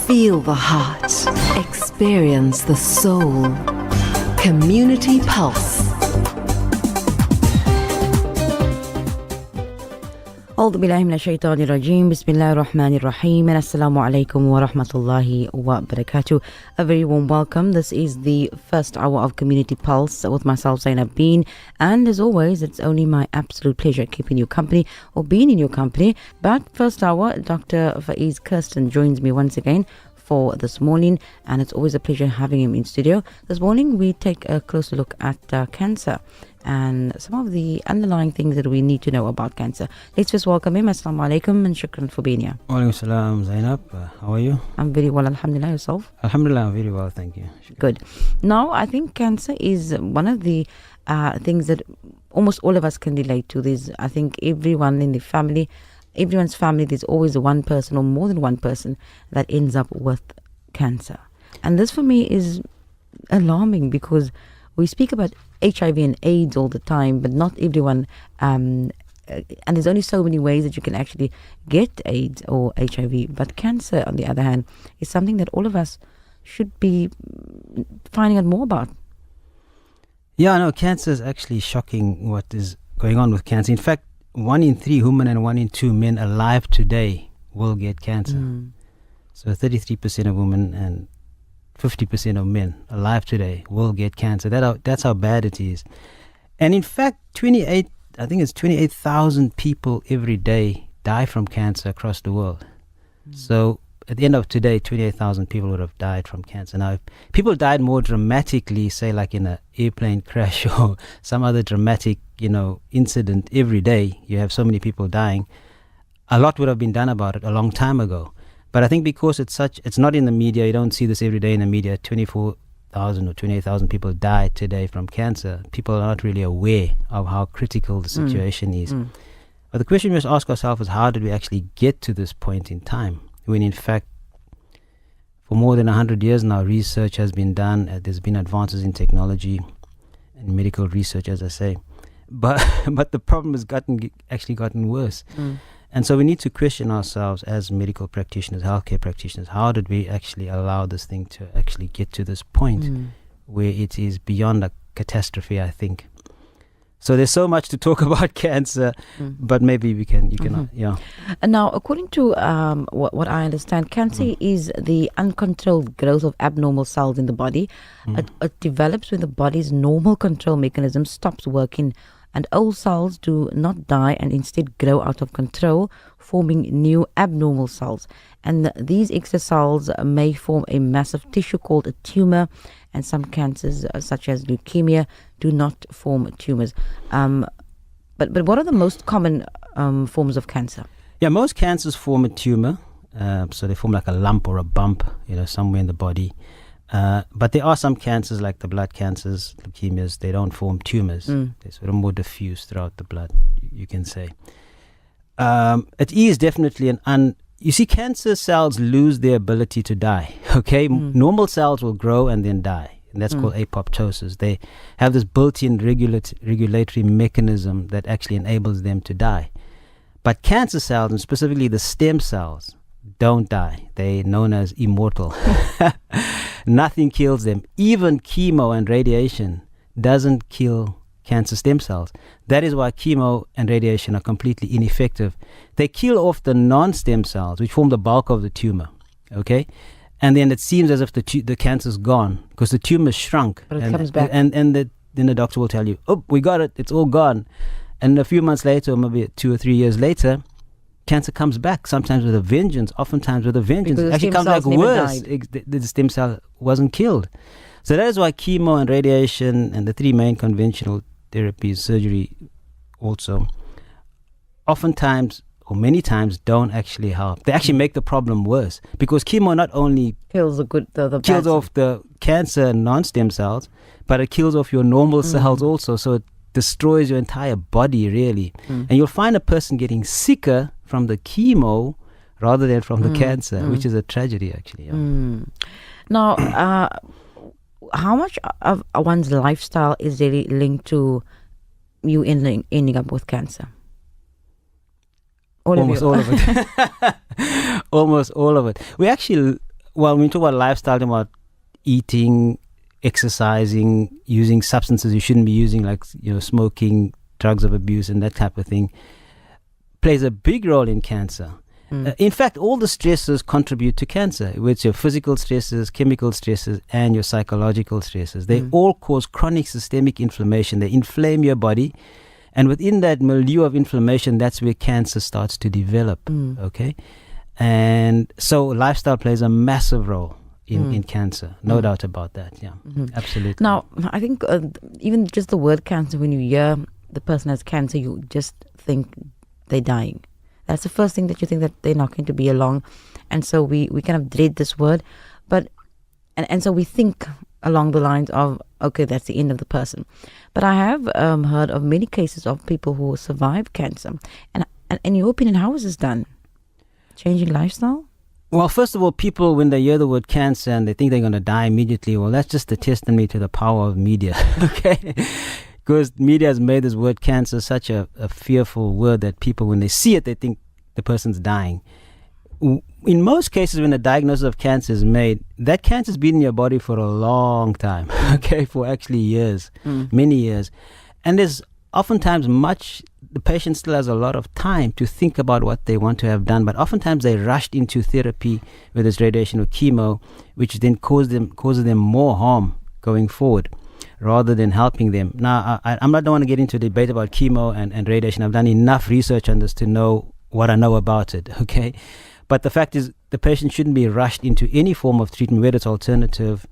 Feel the heart. Experience the soul. Community Pulse. أعوذ بالله من الشيطان الرجيم. بسم الله الرحمن الرحيم. And assalamu alaikum wa rahmatullahi wa barakatuh. A very warm welcome. This is the first hour of Community Pulse with myself, Zainab Bean. And as always, it's only my absolute pleasure keeping you company or being in your company. But first hour, Dr. Faiez Kirsten joins me once again for this morning, and it's always a pleasure having him in studio. This morning we take a closer look at cancer and some of the underlying things that we need to know about cancer. Let's just welcome him. Assalamu alaikum and shukran for being here. Walaikum salam, Zainab. How are you? I'm very well, alhamdulillah. Yourself? Alhamdulillah, I'm very well, thank you. Good. Now, I think cancer is one of the things that almost all of us can relate to. I think everyone in the family, everyone's family, there's always one person or more than one person that ends up with cancer. And this for me is alarming because we speak about HIV and AIDS all the time, but not everyone, and there's only so many ways that you can actually get AIDS or HIV. But cancer, on the other hand, is something that all of us should be finding out more about. Yeah, no, cancer is actually shocking what is going on with cancer. In fact, 1 in 3 women and 1 in 2 men alive today will get cancer. So 33% of women and 50% of men alive today will get cancer. That's how bad it is. And in fact, 28,000 people every day die from cancer across the world. So at the end of today, 28,000 people would have died from cancer. Now, if people died more dramatically, say like in an airplane crash or some other dramatic, incident every day, you have so many people dying, a lot would have been done about it a long time ago. But I think because it's not in the media, you don't see this every day in the media, 24,000 or 28,000 people died today from cancer. People are not really aware of how critical the situation is. But the question we must ask ourselves is, how did we actually get to this point in time? When in fact, for more than 100 years now, research has been done. There's been advances in technology and medical research, as I say. But the problem has actually gotten worse. And so we need to question ourselves as medical practitioners, healthcare practitioners. How did we actually allow this thing to actually get to this point where it is beyond a catastrophe, I think. So there's so much to talk about cancer, but maybe you can, And now, according to what I understand, cancer is the uncontrolled growth of abnormal cells in the body. It develops when the body's normal control mechanism stops working, and old cells do not die and instead grow out of control, forming new abnormal cells. And these extra cells may form a massive tissue called a tumor, and some cancers, such as leukemia, do not form tumors. But what are the most common forms of cancer? Yeah, most cancers form a tumor. So they form like a lump or a bump, somewhere in the body. But there are some cancers like the blood cancers, leukemias, they don't form tumors. They're sort of more diffuse throughout the blood, you can say. It is definitely you see, cancer cells lose their ability to die, okay? Normal cells will grow and then die, and that's called apoptosis. They have this built-in regulatory mechanism that actually enables them to die. But cancer cells, and specifically the stem cells, don't die. They're known as immortal. Nothing kills them. Even chemo and radiation doesn't kill cancer stem cells. That is why chemo and radiation are completely ineffective. They kill off the non-stem cells, which form the bulk of the tumor, okay? And then it seems as if the cancer's gone because the tumor shrunk. But it comes back. And then the doctor will tell you, oh, we got it, it's all gone. And a few months later, or maybe 2 or 3 years later, cancer comes back, sometimes with a vengeance, oftentimes with a vengeance. It actually comes back worse. The stem cell wasn't killed. So that is why chemo and radiation and the 3 main conventional therapies, surgery also, oftentimes or many times don't actually help. They actually make the problem worse because chemo not only kills kills off the cancer non-stem cells, but it kills off your normal cells also. So it destroys your entire body, really. And you'll find a person getting sicker from the chemo rather than from the cancer, which is a tragedy, actually. Now, how much of one's lifestyle is really linked to you ending up with cancer? Almost all of it. Almost all of it. We actually, well, when we talk about lifestyle, about eating, exercising, using substances you shouldn't be using, like smoking, drugs of abuse, and that type of thing, plays a big role in cancer. In fact, all the stresses contribute to cancer, which your physical stresses, chemical stresses, and your psychological stresses. They all cause chronic systemic inflammation. They inflame your body. And within that milieu of inflammation, that's where cancer starts to develop. Okay? And so lifestyle plays a massive role in cancer. No doubt about that. Yeah, absolutely. Now, I think even just the word cancer, when you hear the person has cancer, you just think they're dying. That's the first thing that you think, that they're not going to be along. And so we kind of dread this word. But and so we think along the lines of, okay, that's the end of the person. But I have heard of many cases of people who survive cancer. And in your opinion, how is this done? Changing lifestyle? Well, first of all, people, when they hear the word cancer and they think they're going to die immediately, well, that's just a testimony to the power of media, okay? Because media has made this word cancer such a fearful word that people, when they see it, they think the person's dying. In most cases, when a diagnosis of cancer is made, that cancer's been in your body for a long time, okay, for actually years, many years. And there's oftentimes the patient still has a lot of time to think about what they want to have done, but oftentimes they rushed into therapy, whether it's radiation or chemo, which then causes them more harm going forward, rather than helping them. Now, I don't want to get into a debate about chemo and radiation. I've done enough research on this to know what I know about it, okay? But the fact is, the patient shouldn't be rushed into any form of treatment, whether it's alternative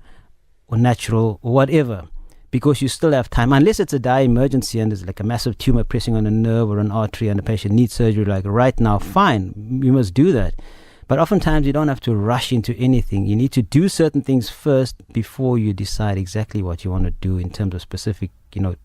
or natural or whatever, because you still have time, unless it's a dire emergency and there's like a massive tumor pressing on a nerve or an artery and the patient needs surgery like right now, fine, you must do that. But oftentimes you don't have to rush into anything. You need to do certain things first before you decide exactly what you want to do in terms of specific,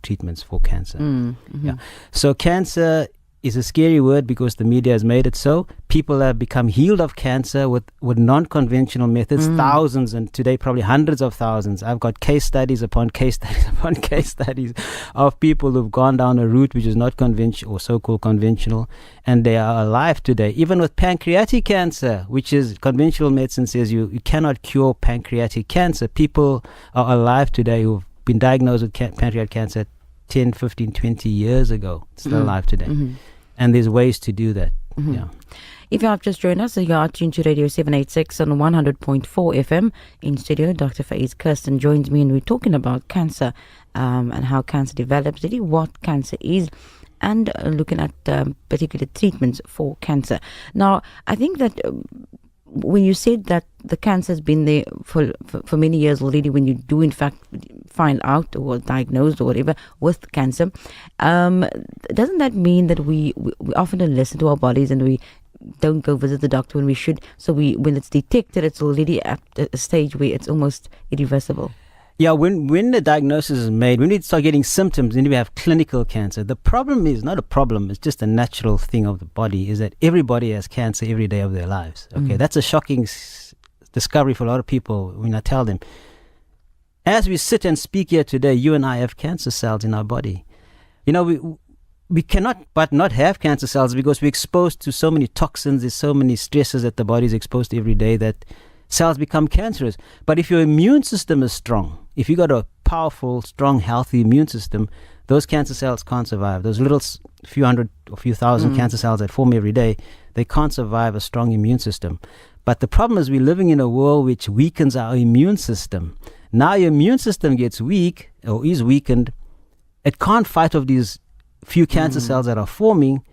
treatments for cancer. Yeah. So cancer is a scary word because the media has made it so. People have become healed of cancer with non-conventional methods, thousands, and today probably hundreds of thousands. I've got case studies upon case studies upon case studies of people who've gone down a route which is not conventional or so-called conventional, and they are alive today. Even with pancreatic cancer, which is conventional medicine says you cannot cure pancreatic cancer. People are alive today who've been diagnosed with pancreatic cancer 10, 15, 20 years ago, still alive today. And there's ways to do that. Yeah. If you have just joined us, you are tuned to Radio 786 on 100.4 FM. In studio, Dr. Faiez Kirsten joins me, and we're talking about cancer and how cancer develops, really what cancer is, and looking at particular treatments for cancer. Now, I think that when you said that the cancer has been there for many years already, when you do in fact find out or diagnosed or whatever with cancer, doesn't that mean that we often don't listen to our bodies and we don't go visit the doctor when we should? So when it's detected, it's already at a stage where it's almost irreversible. Yeah, when the diagnosis is made, when we start getting symptoms, then we have clinical cancer. The problem is not a problem, it's just a natural thing of the body, is that everybody has cancer every day of their lives. Okay, that's a shocking discovery for a lot of people when I tell them. As we sit and speak here today, you and I have cancer cells in our body. We cannot but not have cancer cells because we're exposed to so many toxins, there's so many stresses that the body is exposed to every day that cells become cancerous. But if your immune system is strong, if you got a powerful, strong, healthy immune system, those cancer cells can't survive. Those little few hundred or few thousand cancer cells that form every day, they can't survive a strong immune system. But the problem is we're living in a world which weakens our immune system. Now your immune system gets weak or is weakened. It can't fight off these few cancer cells that are forming,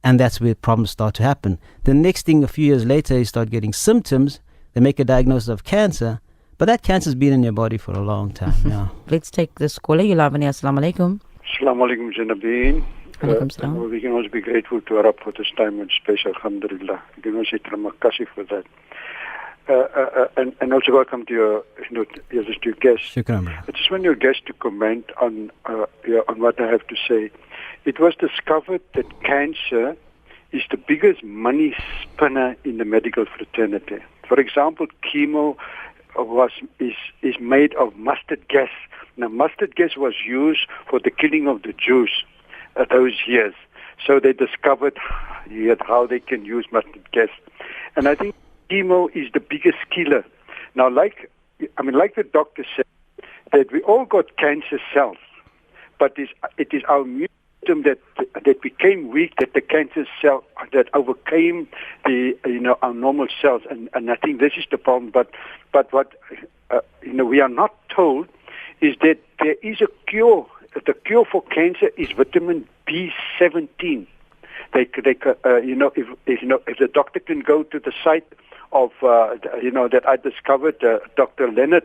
and that's where problems start to happen. The next thing, a few years later, you start getting symptoms. They make a diagnosis of cancer, but that cancer's been in your body for a long time. Yeah. Let's take this caller. You're live on. Assalamu alaikum. Assalamu alaikum, Janabeen. Alaikum we can also be grateful to Arab for this time and space, alhamdulillah. We can also say Tramakasi for that. And also welcome to your guest. Shukran. I just want your guest to comment on what I have to say. It was discovered that cancer is the biggest money spinner in the medical fraternity. For example, chemo is made of mustard gas. Now, mustard gas was used for the killing of the Jews those years. So they discovered how they can use mustard gas. And I think chemo is the biggest killer. Now, like the doctor said, that we all got cancer cells, but it is our immune system that became weak, that the cancer cell that overcame our normal cells, and I think this is the problem. But what we are not told is that there is a cure. The cure for cancer is vitamin B17. If the doctor can go to the site of that I discovered, Dr. Leonard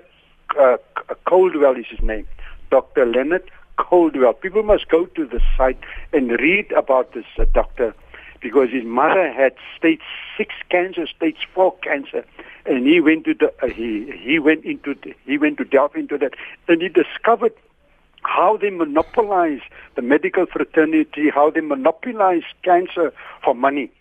Coldwell is his name, Dr. Leonard Coldwell. People must go to the site and read about this doctor, because his mother had stage 6 cancer, stage 4 cancer, and he went to delve into that, and he discovered how they monopolize the medical fraternity, how they monopolize cancer for money.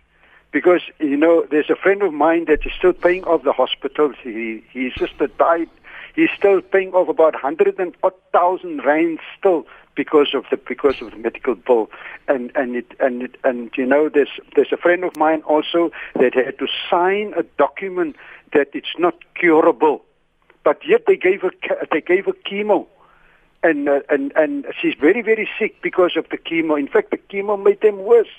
Because, there's a friend of mine that is still paying off the hospital. His sister died. He's still paying off about 100,000 rand still because of the medical bill. And there's a friend of mine also that had to sign a document that it's not curable, but yet they gave her chemo. And she's very, very sick because of the chemo. In fact, the chemo made them worse.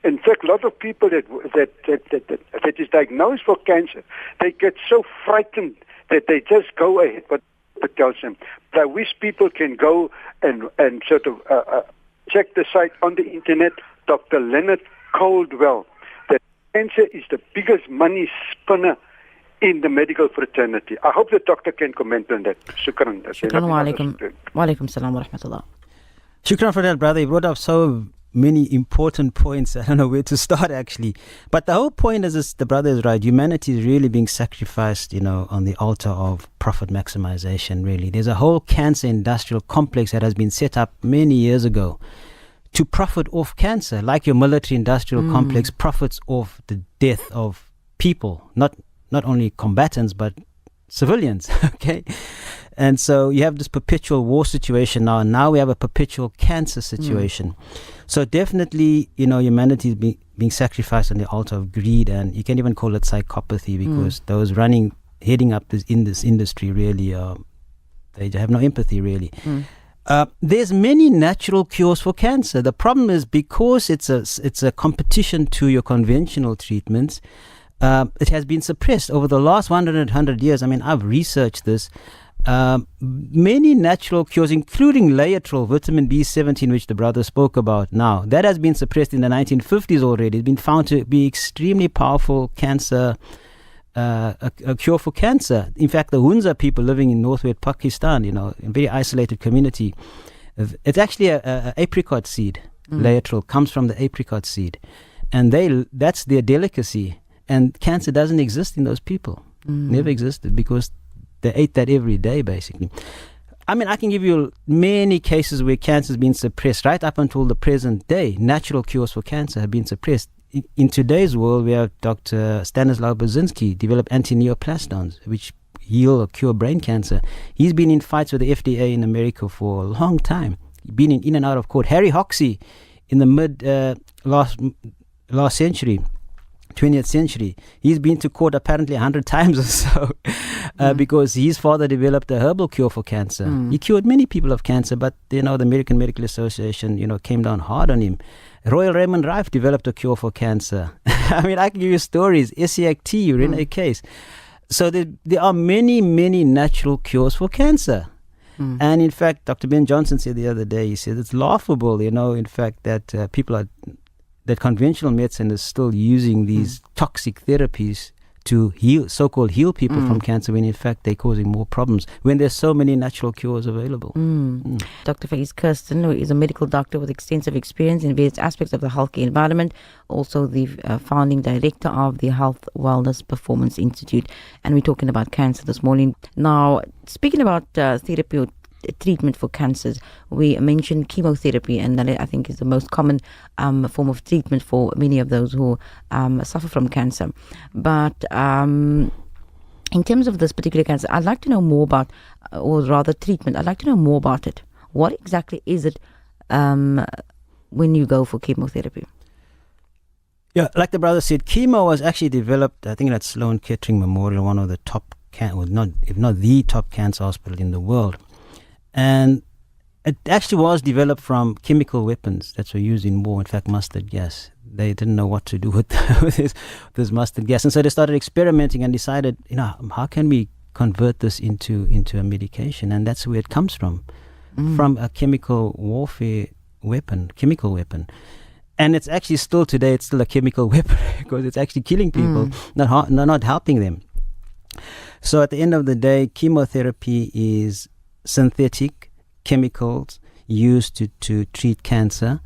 In fact, a lot of people that is diagnosed for cancer, they get so frightened that they just go ahead. But it tells them. But I wish people can go and sort of check the site on the internet, Dr. Leonard Coldwell. That cancer is the biggest money spinner in the medical fraternity. I hope the doctor can comment on that. Shukran. Shukran wa alaikum salam wa rahmatullah. Shukran for that, brother. You brought up so many important points. I don't know where to start, actually. But the whole point is this, the brother is right. Humanity is really being sacrificed, on the altar of profit maximization, really. There's a whole cancer industrial complex that has been set up many years ago to profit off cancer, like your military industrial complex profits off the death of people, not only combatants, but civilians, okay? And so you have this perpetual war situation now, and now we have a perpetual cancer situation. So definitely, humanity is being sacrificed on the altar of greed, and you can even call it psychopathy, because those heading up in this industry really, they have no empathy really. There's many natural cures for cancer. The problem is, because it's a competition to your conventional treatments, it has been suppressed over the last 100 years. I mean, I've researched this. Many natural cures, including laetrile, vitamin B17, which the brother spoke about now, that has been suppressed in the 1950s already. It's been found to be extremely powerful cancer, a cure for cancer. In fact, the Hunza people living in northwest Pakistan, a very isolated community, it's actually a apricot seed. Laetrile comes from the apricot seed, and that's their delicacy. And cancer doesn't exist in those people. Never existed, because they ate that every day, basically. I mean, I can give you many cases where cancer has been suppressed right up until the present day. Natural cures for cancer have been suppressed. In today's world, we have Dr. Stanislaw Brzezinski developed anti-neoplastons, which heal or cure brain cancer. He's been in fights with the FDA in America for a long time. He's been in and out of court. Harry Hoxsey, in the last century, 20th century, he's been to court apparently 100 times or so because his father developed a herbal cure for cancer. He cured many people of cancer, but the American Medical Association came down hard on him. Royal Raymond Rife developed a cure for cancer. I mean, I can give you stories. Essiac tea, Rene case. So there are many natural cures for cancer. And in fact, Dr. Ben Johnson said the other day, he said it's laughable, in fact, that that conventional medicine is still using these toxic therapies to so-called heal people from cancer, when in fact they're causing more problems, when there's so many natural cures available. Dr. Faiez Kirsten, who is a medical doctor with extensive experience in various aspects of the healthcare environment, also the founding director of the Health Wellness Performance Institute, and we're talking about cancer this morning. Now, speaking about therapy or treatment for cancers, we mentioned chemotherapy, and that I think is the most common form of treatment for many of those who suffer from cancer. But in terms of this particular cancer, I'd like to know more about, or rather treatment, I'd like to know more about it. What exactly is it when you go for chemotherapy? Yeah, like the brother said, chemo was actually developed, I think, at Sloan Kettering Memorial, one of the top, if not the top cancer hospital in the world. And it actually was developed from chemical weapons that were used in war, in fact, mustard gas. They didn't know what to do with, with this mustard gas. And so they started experimenting and decided, how can we convert this into a medication? And that's where it comes from a chemical warfare weapon, chemical weapon. And it's actually still today, it's still a chemical weapon because it's actually killing people, not helping them. So at the end of the day, chemotherapy is synthetic chemicals used to treat cancer,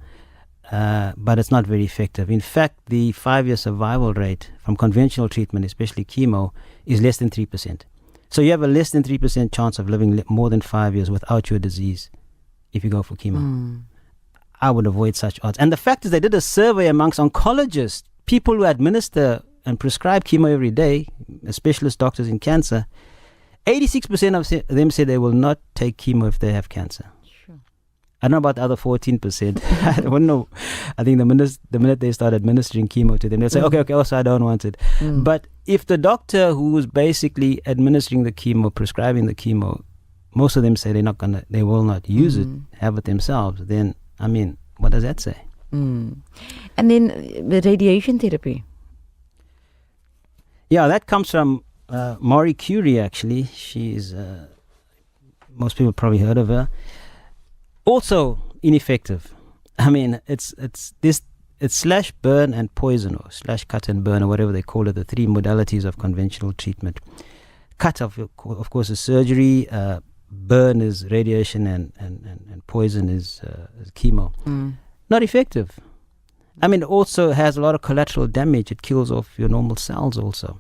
but it's not very effective. In fact, the 5-year survival rate from conventional treatment, especially chemo, is less than 3%. So you have a less than 3% chance of living more than 5 years without your disease if you go for chemo. I would avoid such odds. And the fact is, they did a survey amongst oncologists, people who administer and prescribe chemo every day, specialist doctors in cancer. 86% of them said they will not take chemo if they have cancer. Sure. I don't know about the other 14%. I don't know. I think the minute they start administering chemo to them, they'll say, okay, also I don't want it. But if the doctor who's basically administering the chemo, prescribing the chemo, most of them say they will not use it, have it themselves, then, what does that say? And then the radiation therapy. Yeah, that comes from Marie Curie, actually. She's, most people probably heard of her. Also ineffective. It's slash burn and poison, or slash cut and burn, or whatever they call it, the 3 modalities of conventional treatment. Cut, of course, is surgery. Burn is radiation, and poison is chemo. Not effective. It also has a lot of collateral damage. It kills off your normal cells also.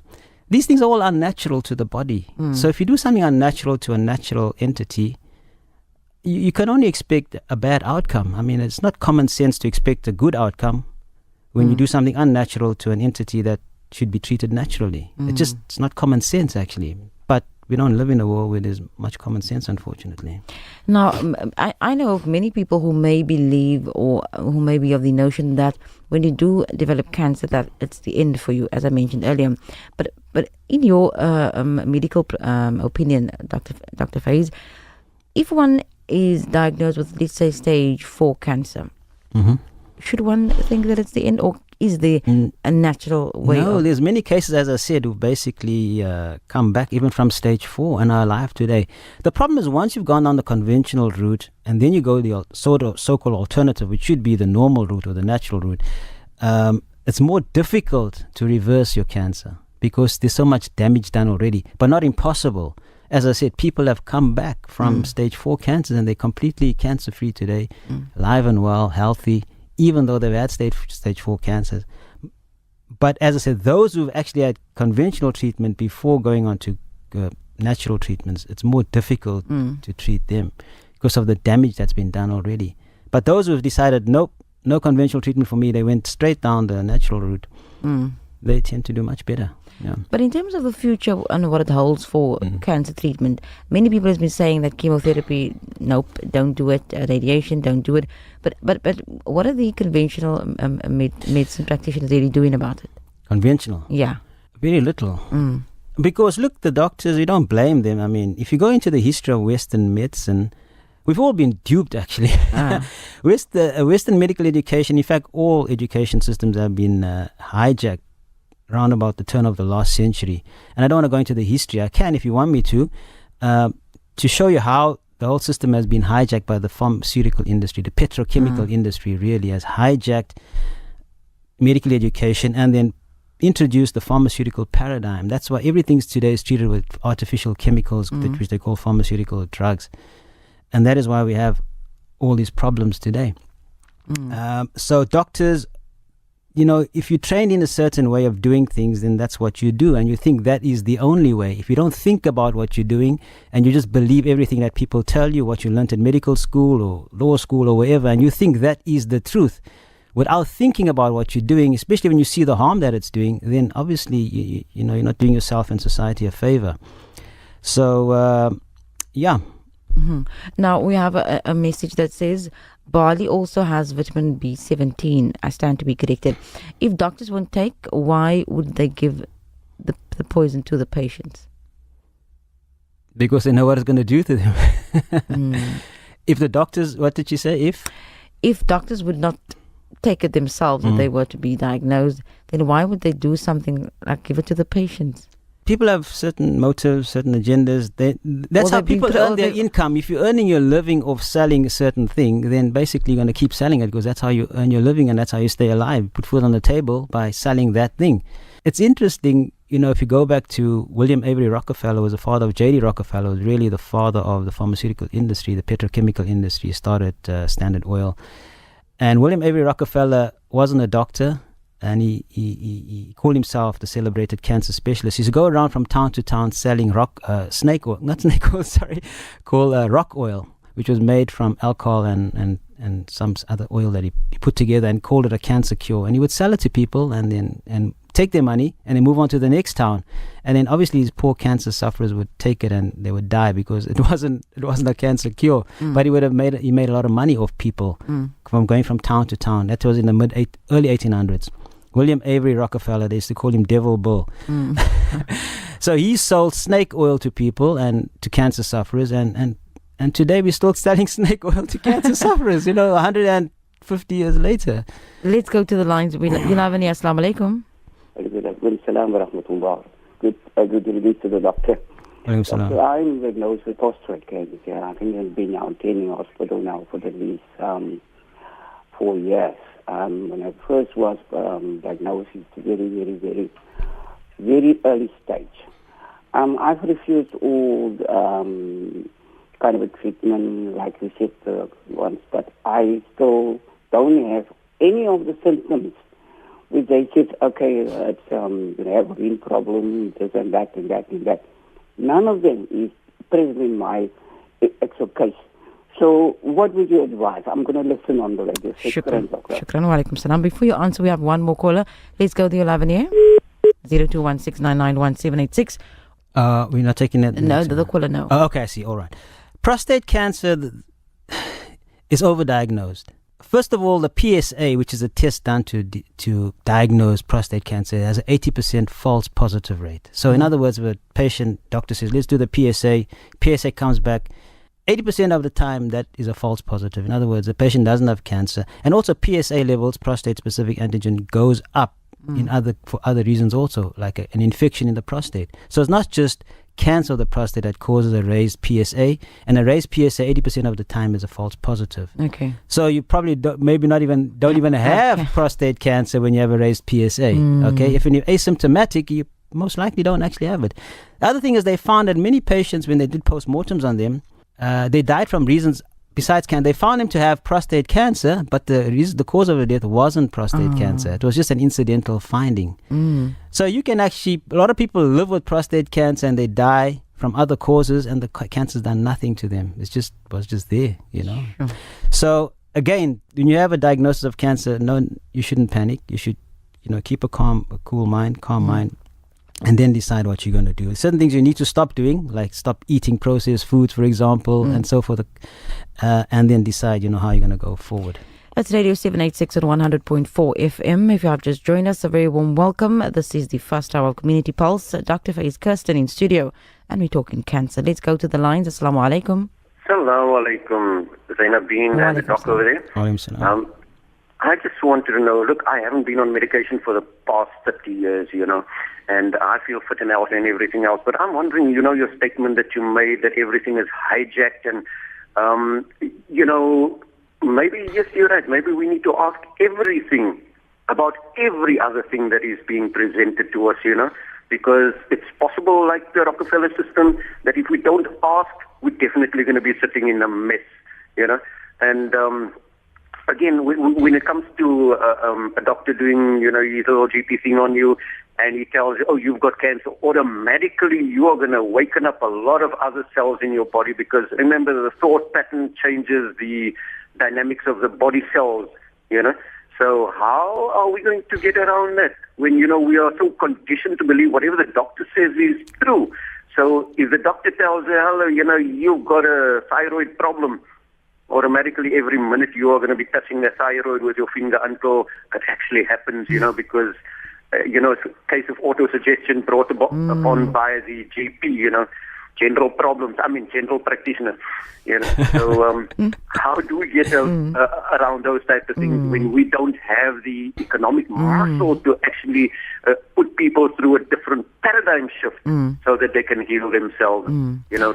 These things are all unnatural to the body. So if you do something unnatural to a natural entity, you can only expect a bad outcome. It's not common sense to expect a good outcome when you do something unnatural to an entity that should be treated naturally. It's not common sense, actually. But we don't live in a world where there's much common sense, unfortunately. Now, I know of many people who may believe, or who may be of the notion that when you do develop cancer, that it's the end for you, as I mentioned earlier. But in your medical opinion, Dr. Faiez, if one is diagnosed with, let's say, stage 4 cancer, should one think that it's the end, or is there a natural way? No, there's many cases, as I said, who basically come back even from stage 4 and are alive today. The problem is, once you've gone on the conventional route and then you go the so-called alternative, which should be the normal route or the natural route, it's more difficult to reverse your cancer because there's so much damage done already, but not impossible. As I said, people have come back from stage 4 cancers and they're completely cancer-free today, alive and well, healthy, even though they've had stage 4 cancers. But as I said, those who've actually had conventional treatment before going on to natural treatments, it's more difficult to treat them because of the damage that's been done already. But those who've decided, nope, no conventional treatment for me, they went straight down the natural route, they tend to do much better. Yeah. But in terms of the future and what it holds for cancer treatment, many people have been saying that chemotherapy, nope, don't do it. Radiation, don't do it. But what are the conventional medicine practitioners really doing about it? Conventional? Yeah. Very little. Because look, the doctors, you don't blame them. If you go into the history of Western medicine, we've all been duped, actually. Western medical education, in fact, all education systems have been hijacked around about the turn of the last century. And I don't want to go into the history. I can if you want me to show you how the whole system has been hijacked by the pharmaceutical industry. The petrochemical industry really has hijacked medical education and then introduced the pharmaceutical paradigm. That's why everything today is treated with artificial chemicals, which they call pharmaceutical drugs. And that is why we have all these problems today. So doctors, if you train in a certain way of doing things, then that's what you do. And you think that is the only way. If you don't think about what you're doing and you just believe everything that people tell you, what you learned in medical school or law school or wherever, and you think that is the truth, without thinking about what you're doing, especially when you see the harm that it's doing, then obviously, you're not doing yourself and society a favor. So, yeah. Now we have a message that says, barley also has vitamin B17. I stand to be corrected. If doctors won't take, why would they give the poison to the patients? Because they know what it's going to do to them. If the doctors, what did you say? If doctors would not take it themselves, if they were to be diagnosed, then why would they do something like give it to the patients? People have certain motives, certain agendas. That's how people earn their income. If you're earning your living off selling a certain thing, then basically you're going to keep selling it because that's how you earn your living and that's how you stay alive. Put food on the table by selling that thing. It's interesting, if you go back to William Avery Rockefeller, was the father of J.D. Rockefeller, was really the father of the pharmaceutical industry, the petrochemical industry, started Standard Oil. And William Avery Rockefeller wasn't a doctor. And he called himself the celebrated cancer specialist. He used to go around from town to town selling rock oil, which was made from alcohol and some other oil that he put together and called it a cancer cure. And he would sell it to people and take their money and then move on to the next town. And then obviously these poor cancer sufferers would take it and they would die because it wasn't a cancer cure. But he made a lot of money off people from going from town to town. That was in the early 1800s. William Avery Rockefeller, they used to call him Devil Bill. So he sold snake oil to people and to cancer sufferers, and today we're still selling snake oil to cancer sufferers, 150 years later. Let's go to the lines. Yulavani, assalamu alaikum. Good release to the doctor. Doctor, I'm diagnosed with prostate cancer. I think I've been out in the hospital now for at least 4 years. When I first was diagnosed, it's very, very, very, very early stage. I've refused all kind of a treatment, like we said once, but I still don't have any of the symptoms. Which they said, okay, it's you have a brain problem, this and that and that and that. None of them is present in my actual case. So what would you advise? I'm going to listen on the radio. Shukran wa alaikum salam. Before you answer, we have one more caller. Let's go to your 11 here. 0216991786. We're not taking that. No, the caller, no. Oh, okay, I see. All right. Prostate cancer is overdiagnosed. First of all, the PSA, which is a test done to diagnose prostate cancer, has an 80% false positive rate. So in other words, if a patient, doctor says, let's do the PSA comes back, 80% of the time that is a false positive. In other words, the patient doesn't have cancer. And also PSA levels, prostate-specific antigen, goes up for other reasons also, like an infection in the prostate. So it's not just cancer of the prostate that causes a raised PSA, and a raised PSA 80% of the time is a false positive. Okay. So you probably don't even have prostate cancer when you have a raised PSA. Okay. If you're asymptomatic, you most likely don't actually have it. The other thing is they found that many patients, when they did postmortems on them, they died from reasons besides cancer. They found him to have prostate cancer, but the cause of the death wasn't prostate cancer. It was just an incidental finding. So you can actually, a lot of people live with prostate cancer and they die from other causes, and the cancer's done nothing to them. It was just there, Sure. So again, when you have a diagnosis of cancer, no, you shouldn't panic. You should, keep a cool mind, and then decide what you're going to do. Certain things you need to stop doing, like stop eating processed foods, for example, and so forth, and then decide, how you're going to go forward. That's Radio 786 at 100.4 FM. If you have just joined us, a very warm welcome. This is the first hour of Community Pulse. Dr. Faiez, Kirsten in studio, and we're talking cancer. Let's go to the lines. Assalamu alaikum. Assalamu alaikum, Zainab Bean and the doctor over there. I just wanted to know, look, I haven't been on medication for the past 30 years, and I feel fit and healthy and everything else. But I'm wondering, your statement that you made that everything is hijacked and, maybe, yes, you're right. Maybe we need to ask everything about every other thing that is being presented to us, because it's possible, like the Rockefeller system, that if we don't ask, we're definitely going to be sitting in a mess, And again, when it comes to a doctor doing, his little GP thing on you, and he tells you, oh, you've got cancer, automatically you are going to waken up a lot of other cells in your body, because remember, the thought pattern changes the dynamics of the body cells, So how are we going to get around that when, we are so conditioned to believe whatever the doctor says is true? So if the doctor tells you, you've got a thyroid problem, automatically every minute you are going to be touching the thyroid with your finger until it actually happens, because, it's a case of autosuggestion brought upon by the GP, general practitioner, So how do we get around those types of things when we don't have the economic muscle to actually put people through a different paradigm shift so that they can heal themselves,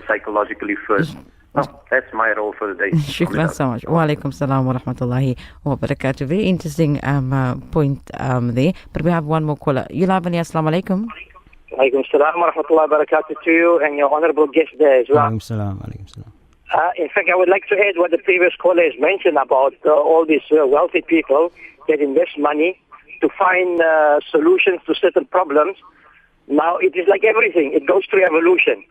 psychologically first? Oh, that's my role for the day. Shukran so much. Wa alaikum salam wa rahmatullahi wa barakatuh. Very interesting point there. But we have one more caller. Yulavani, assalamu alaikum. Alaikum salam wa rahmatullahi wa barakatuh to you and your honorable guest there as well. Alaikum salam. In fact, I would like to add what the previous caller has mentioned about all these wealthy people that invest money to find solutions to certain problems. Now, it is like everything. It goes through evolution.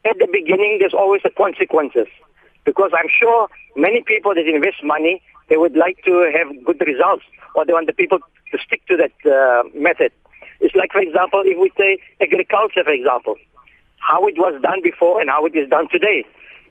At the beginning, there's always the consequences. Because I'm sure many people that invest money, they would like to have good results, or they want the people to stick to that method. It's like, for example, if we say agriculture, for example, how it was done before and how it is done today.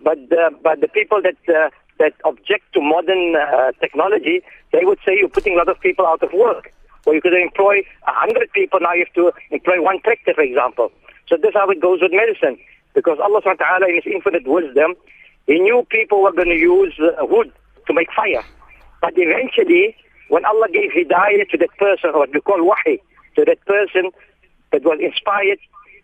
But the people that object to modern technology, they would say you're putting a lot of people out of work. Or you could employ 100 people, now you have to employ one tractor, for example. So this is how it goes with medicine. Because Allah subhanahu wa ta'ala in His infinite wisdom, He knew people were going to use wood to make fire. But eventually, when Allah gave hidayah to that person, or what we call wahi, to that person that was inspired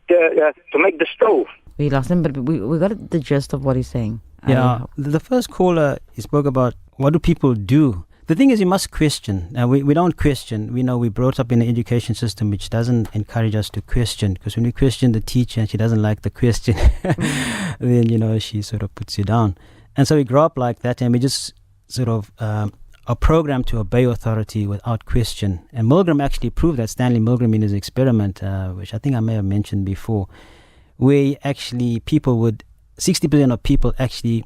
to make the stove. We lost him, but we got the gist of what he's saying. Yeah, the first caller, he spoke about what do people do. The thing is, you must question. We don't question. We know we're brought up in an education system which doesn't encourage us to question, because when we question the teacher and she doesn't like the question, then, she sort of puts you down. And so we grow up like that, and we just sort of are programmed to obey authority without question. And Milgram actually proved that, Stanley Milgram, in his experiment, which I think I may have mentioned before, where actually 60% of people actually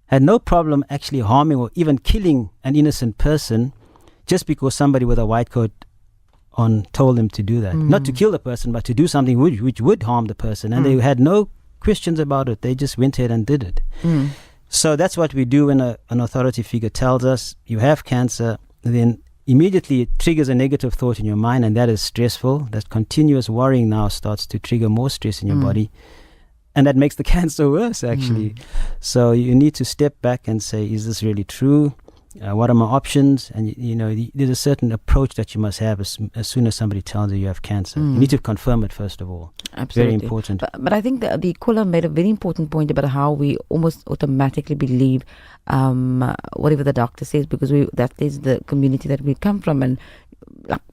had no problem actually harming or even killing an innocent person just because somebody with a white coat on told them to do that. Not to kill the person, but to do something which would harm the person. And they had no questions about it. They just went ahead and did it. So that's what we do when an authority figure tells us you have cancer. Then immediately it triggers a negative thought in your mind, and that is stressful. That continuous worrying now starts to trigger more stress in your body. And that makes the cancer worse, actually. So you need to step back and say, is this really true? What are my options? And, there's a certain approach that you must have as soon as somebody tells you have cancer. You need to confirm it, first of all. Absolutely. Very important. But I think the caller made a very important point about how we almost automatically believe whatever the doctor says, because that is the community that we come from. And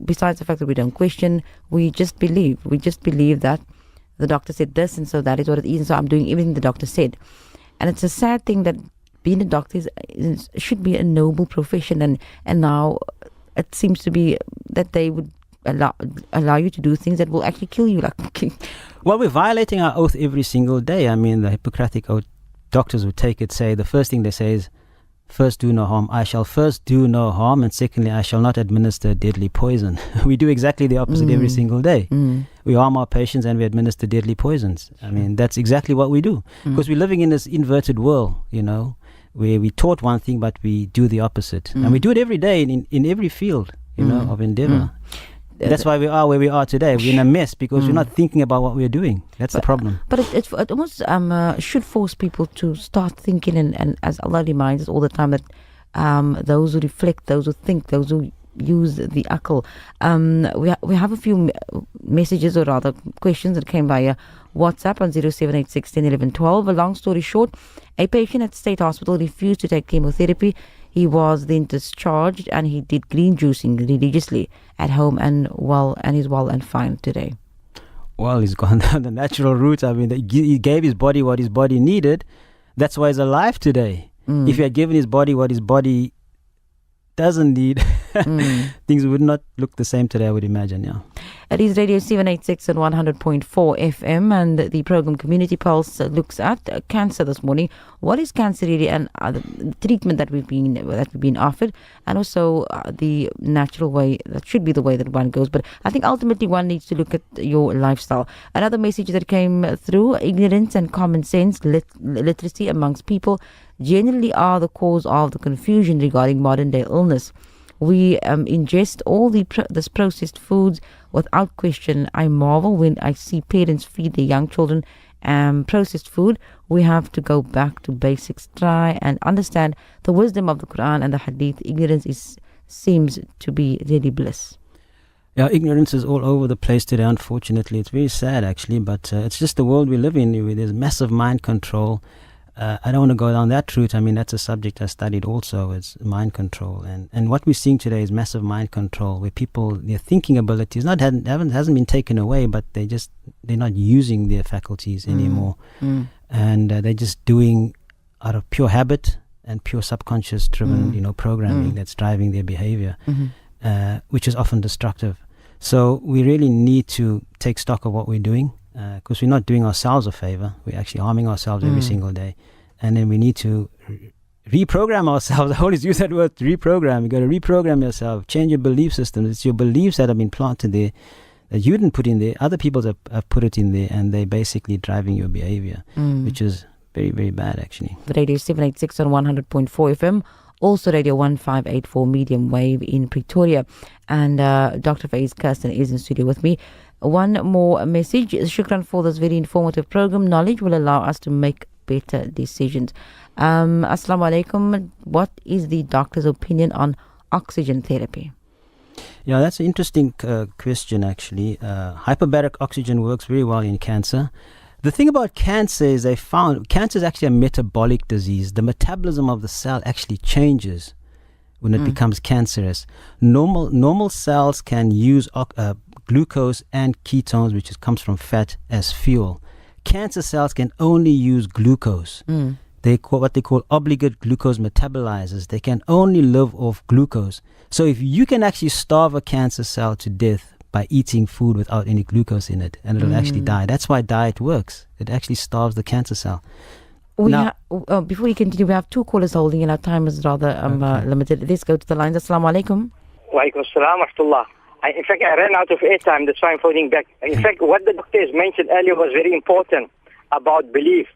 besides the fact that we don't question, we just believe. We just believe that the doctor said this, and so that is what it is, and so I'm doing everything the doctor said. And it's a sad thing that being a doctor should be a noble profession, and now it seems to be that they would allow you to do things that will actually kill you. Well, we're violating our oath every single day. I mean, the Hippocratic oath, doctors would take it, say, the first thing they say is, first, do no harm. I shall first do no harm, and secondly, I shall not administer deadly poison. We do exactly the opposite every single day. We harm our patients and we administer deadly poisons. I mean, that's exactly what we do. Because we're living in this inverted world, where we taught one thing, but we do the opposite. And we do it every day in every field, of endeavor. That's why we are where we are today. We're in a mess because we're not thinking about what we're doing. That's the problem. But it almost should force people to start thinking, and as Allah reminds us all the time, that those who reflect, those who think, those who use the akal. We have a few messages, or rather questions, that came via WhatsApp on 0786 10 11 12. A long story short, a patient at State Hospital refused to take chemotherapy. He was then discharged, and he did green juicing religiously at home, and he's well and fine today. Well, he's gone down the natural route. I mean, he gave his body what his body needed. That's why he's alive today. If he had given his body what his body doesn't need, things would not look the same today, I would imagine, yeah. It is Radio 786 and 100.4 FM, and the program Community Pulse looks at cancer this morning. What is cancer really, and the treatment that we've been offered, and also the natural way that should be the way that one goes. But I think ultimately one needs to look at your lifestyle. Another message that came through: ignorance and common sense, literacy amongst people generally are the cause of the confusion regarding modern day illness. We ingest all this processed foods without question. I marvel when I see parents feed their young children processed food. We have to go back to basics, try and understand the wisdom of the Quran and the Hadith. Ignorance seems to be really bliss. Yeah, ignorance is all over the place today, unfortunately. It's very sad, actually, but it's just the world we live in. There's massive mind control. I don't want to go down that route. I mean, that's a subject I studied also, is mind control. And what we're seeing today is massive mind control, where their thinking abilities hasn't been taken away, but they're not using their faculties anymore. And they're just doing out of pure habit and pure subconscious driven, programming that's driving their behavior, which is often destructive. So we really need to take stock of what we're doing, because we're not doing ourselves a favor. We're actually harming ourselves every single day. And then we need to reprogram ourselves. I always use that word, reprogram. You got to reprogram yourself, change your belief system. It's your beliefs that have been planted there that you didn't put in there. Other people have put it in there, and they're basically driving your behavior, which is very, very bad, actually. Radio 786 on 100.4 FM. Also Radio 1584 medium wave in Pretoria. And Dr. Faiez Kirsten is in studio with me. One more message. Shukran for this very informative program. Knowledge will allow us to make better decisions. Assalamu alaikum. What is the doctor's opinion on oxygen therapy? Yeah, that's an interesting question, actually. Hyperbaric oxygen works very well in cancer. The thing about cancer is they found cancer is actually a metabolic disease. The metabolism of the cell actually changes when it becomes cancerous. Normal cells can use glucose and ketones, which comes from fat, as fuel. Cancer cells can only use glucose. They call what they call obligate glucose metabolizers. They can only live off glucose. So if you can actually starve a cancer cell to death by eating food without any glucose in it, and it'll actually die. That's why diet works. It actually starves the cancer cell. Before we continue, we have two callers holding, and our time is rather limited. Let's go to the lines. Assalamu alaikum. Wa alaikum assalam wa rahmatullah. In fact, I ran out of airtime, that's why I'm phoning back. In fact, what the doctor has mentioned earlier was very important about belief.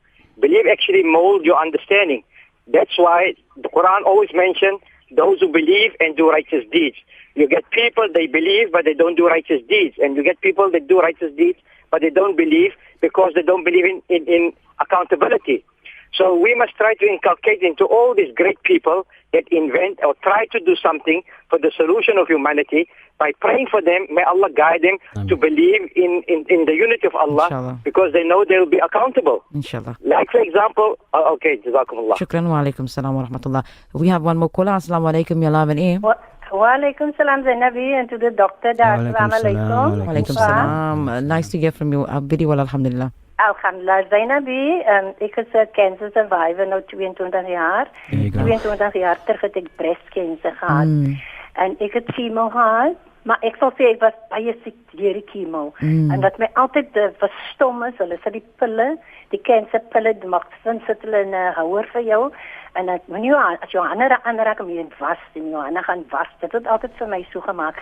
Belief actually molds your understanding. That's why the Quran always mentions those who believe and do righteous deeds. You get people, they believe, but they don't do righteous deeds. And you get people that do righteous deeds, but they don't believe because they don't believe in accountability. So we must try to inculcate into all these great people that invent or try to do something for the solution of humanity by praying for them. May Allah guide them to believe in the unity of Allah, Inshallah. Because they know they will be accountable. Inshallah. Like, for example, okay, Jazakumullah. Shukran wa alaikum salam wa rahmatullah. We have one more caller. Assalamu alaikum, ya live and air. Wa alaikum salam, Zainabi, and to the doctor. Assalamu alaikum. Wa alaikum salam. Nice to hear from you. Very well, alhamdulillah. Alhamdulillah, Zainabi, ek is 'n cancer survivor, nou 22 jaar. 22 jaar terug het ek breast cancer gehad. En ek het chemo gehad, maar ek sal sê ek was baie siek deur die chemo. En wat my altyd verstom is, hulle sit die pille, die cancerpille, sit hulle in 'n houer vir jou. En as jou hande aanraak, moet jy was en jou hande gaan was. Dit het altyd vir my so gemaak.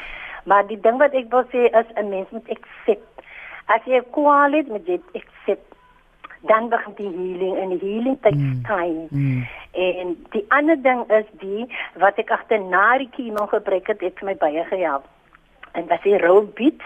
Maar die ding wat ek wil sê is 'n mens moet accept. As jy kwaal het, moet jy accept. Dan begin die healing, en die healing takes time. En die ander ding is wat ek agterna die chemo gebruik het my baie gehelp. En dat die raw beet,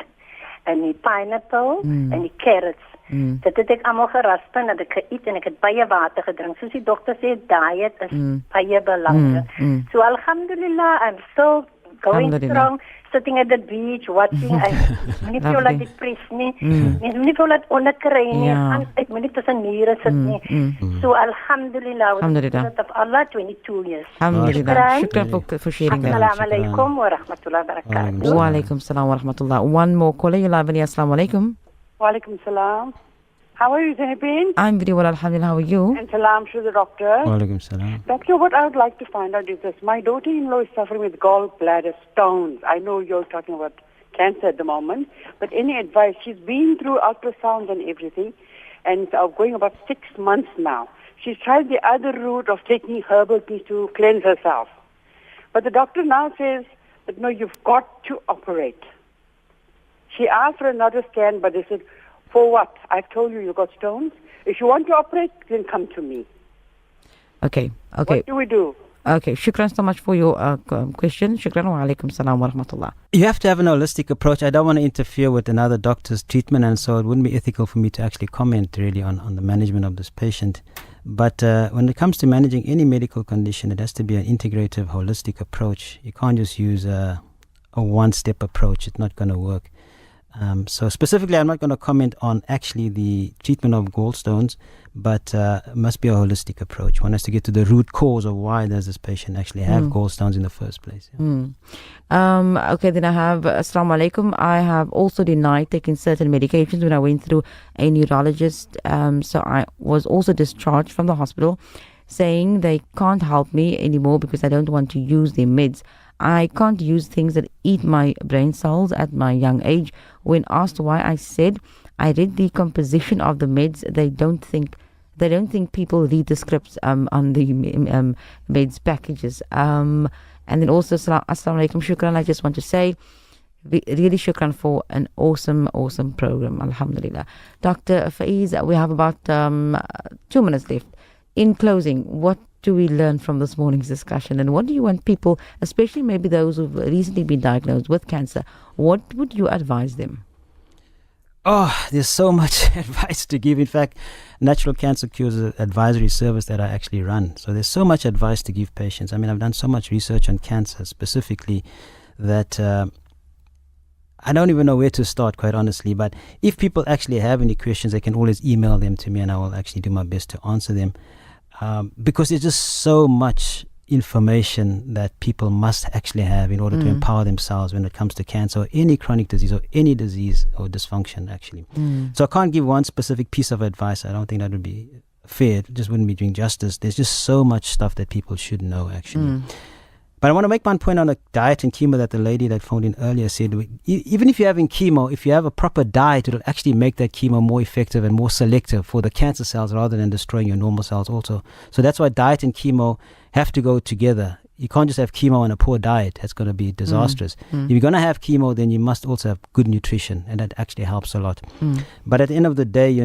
en die pineapple, en die carrots. Dit het ek allemaal gerasp en dat ek geëet en ek het baie water gedrink. Soos die dokter sê, diet is baie belangrik. So alhamdulillah, I'm still going strong, sitting at the beach, watching. Ek nie veel laat depress nie. Ek nie veel laat onderkry nie. Ek moet nie tussen mure sit nie. So alhamdulillah, of Allah, 22 years. Alhamdulillah. Shukran for sharing that. Assalamu alaikum wa rahmatullahi wa barakatuh. Wa alaikum salam wa rahmatullah. One more caller, you live. Assalamu alaikum. Wa alaikum salam. How are you, Zainabin? I'm very well, alhamdulillah. How are you? And salam to the doctor. Wa alaikum salam. Doctor, what I would like to find out is this. My daughter-in-law is suffering with gallbladder stones. I know you're talking about cancer at the moment. But any advice? She's been through ultrasound and everything, and it's going about 6 months now. She's tried the other route of taking herbal teas to cleanse herself. But the doctor now says that, no, you've got to operate. She asked for another scan, but they said, for what? I've told you you've got stones. If you want to operate, then come to me. Okay. What do we do? Okay, shukran so much for your question. Shukran wa alaikum salam wa rahmatullah. You have to have an holistic approach. I don't want to interfere with another doctor's treatment, and so it wouldn't be ethical for me to actually comment really on the management of this patient. But when it comes to managing any medical condition, it has to be an integrative, holistic approach. You can't just use a one-step approach. It's not going to work. So specifically, I'm not going to comment on actually the treatment of gallstones, but it must be a holistic approach. One has to get to the root cause of why does this patient actually have gallstones in the first place. Yeah. Okay, then I have, Assalamu alaikum. I have also denied taking certain medications when I went through a neurologist. So I was also discharged from the hospital saying they can't help me anymore because I don't want to use their meds. I can't use things that eat my brain cells at my young age. When asked why, I said I read the composition of the meds. They don't think people read the scripts on the meds packages. And then also, Assalamu alaikum, shukran. I just want to say, really shukran for an awesome program. Alhamdulillah. Dr. Faiez, we have about 2 minutes left. In closing, what do we learn from this morning's discussion, and what do you want people, especially maybe those who've recently been diagnosed with cancer, what would you advise them? Oh, there's so much advice to give. In fact, Natural Cancer Cures is an advisory service that I actually run. So there's so much advice to give patients. I mean, I've done so much research on cancer specifically that I don't even know where to start, quite honestly. But if people actually have any questions, they can always email them to me, and I will actually do my best to answer them. Because there's just so much information that people must actually have in order to empower themselves when it comes to cancer or any chronic disease or any disease or dysfunction, actually. So I can't give one specific piece of advice. I don't think that would be fair. It just wouldn't be doing justice. There's just so much stuff that people should know, actually. But I want to make one point on the diet and chemo that the lady that phoned in earlier said. Even if you're having chemo, if you have a proper diet, it'll actually make that chemo more effective and more selective for the cancer cells rather than destroying your normal cells also. So that's why diet and chemo have to go together. You can't just have chemo and a poor diet. That's going to be disastrous. If you're going to have chemo, then you must also have good nutrition, and that actually helps a lot. But at the end of the day,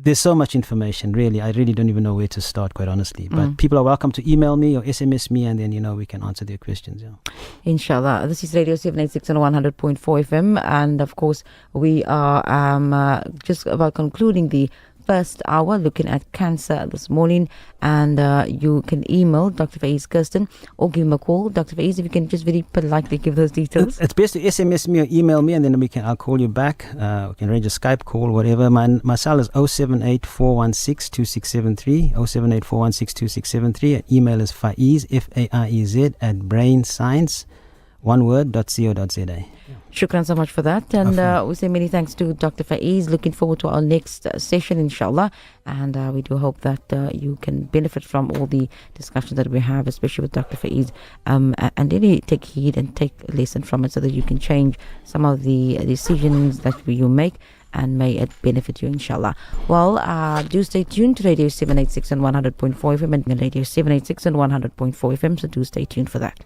there's so much information, really. I really don't even know where to start, quite honestly. But people are welcome to email me or SMS me, and then, we can answer their questions. Yeah. Inshallah. This is Radio 786 on 100.4 FM. And, of course, we are just about concluding the first hour looking at cancer this morning. And you can email Dr. Faiez Kirsten or give him a call. Dr. Faiez, if you can just very politely give those details. It's best to SMS me or email me, and then I'll call you back. We can arrange a Skype call, whatever. My cell is 078-416-2673, 078-416-2673. And email is Faiez, F-A-I-E-Z, @brainscience, one word, .co.za. Shukran so much for that. And we say many thanks to Dr. Faiez. Looking forward to our next session, inshallah. And we do hope that you can benefit from all the discussions that we have, especially with Dr. Faiez. And really take heed and take a lesson from it so that you can change some of the decisions that you make, and may it benefit you, inshallah. Well, do stay tuned to Radio 786 and 100.4 FM and Radio 786 and 100.4 FM. So do stay tuned for that.